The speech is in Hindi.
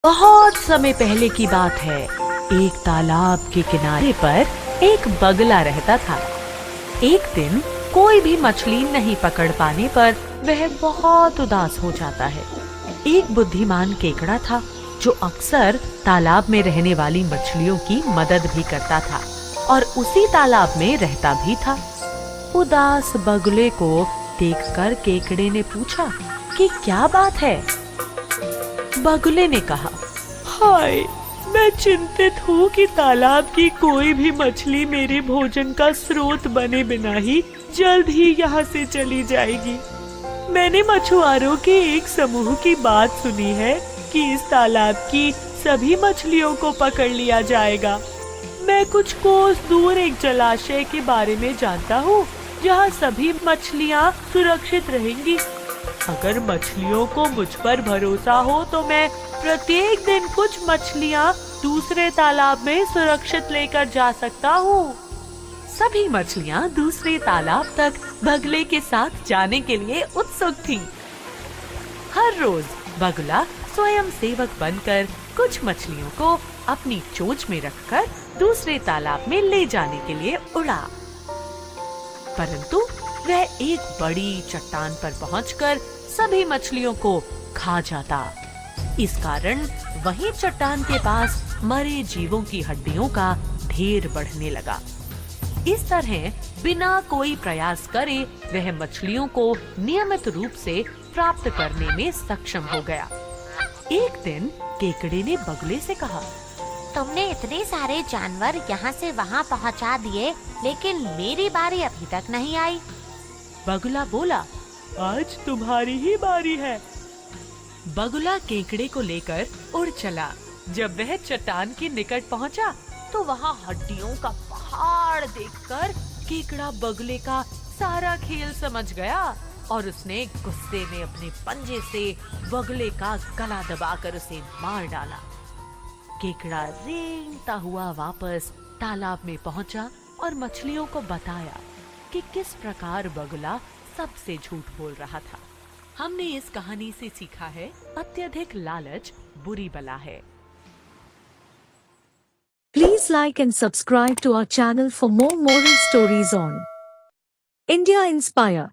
बहुत समय पहले की बात है। एक तालाब के किनारे पर एक बगला रहता था। एक दिन कोई भी मछली नहीं पकड़ पाने पर वह बहुत उदास हो जाता है। एक बुद्धिमान केकड़ा था जो अक्सर तालाब में रहने वाली मछलियों की मदद भी करता था और उसी तालाब में रहता भी था। उदास बगुले को देखकर केकड़े ने पूछा कि क्या बात है। बगुले ने कहा, हाय, मैं चिंतित हूँ कि तालाब की कोई भी मछली मेरे भोजन का स्रोत बने बिना ही जल्द ही यहाँ से चली जाएगी। मैंने मछुआरों के एक समूह की बात सुनी है कि इस तालाब की सभी मछलियों को पकड़ लिया जाएगा। मैं कुछ कोस दूर एक जलाशय के बारे में जानता हूँ जहाँ सभी मछलियाँ सुरक्षित रहेंगी। अगर मछलियों को मुझ पर भरोसा हो तो मैं प्रत्येक दिन कुछ मछलियाँ दूसरे तालाब में सुरक्षित लेकर जा सकता हूँ। सभी मछलियाँ दूसरे तालाब तक बगले के साथ जाने के लिए उत्सुक थीं। हर रोज बगुला स्वयं सेवक बनकर कुछ मछलियों को अपनी चोंच में रखकर दूसरे तालाब में ले जाने के लिए उड़ा। परंतु वह एक बड़ी चट्टान पर पहुंचकर सभी मछलियों को खा जाता। इस कारण वहीं चट्टान के पास मरे जीवों की हड्डियों का ढेर बढ़ने लगा। इस तरह बिना कोई प्रयास करे वह मछलियों को नियमित रूप से प्राप्त करने में सक्षम हो गया। एक दिन केकड़े ने बगुले से कहा, तुमने इतने सारे जानवर यहाँ से वहाँ पहुँचा दिए, लेकिन मेरी बारी अभी तक नहीं आई। बगुला बोला, आज तुम्हारी ही बारी है। बगुला केकड़े को लेकर उड़ चला। जब वह चट्टान के निकट पहुँचा तो वहाँ हड्डियों का पहाड़ देखकर केकड़ा बगुले का सारा खेल समझ गया और उसने गुस्से में अपने पंजे से बगुले का गला दबाकर उसे मार डाला। केकड़ा रेंगता हुआ वापस तालाब में पहुंचा और मछलियों को बताया कि किस प्रकार बगुला सबसे झूठ बोल रहा था। हमने इस कहानी से सीखा है, अत्यधिक लालच बुरी बला है। Please like and subscribe to our channel for more moral stories on India Inspire.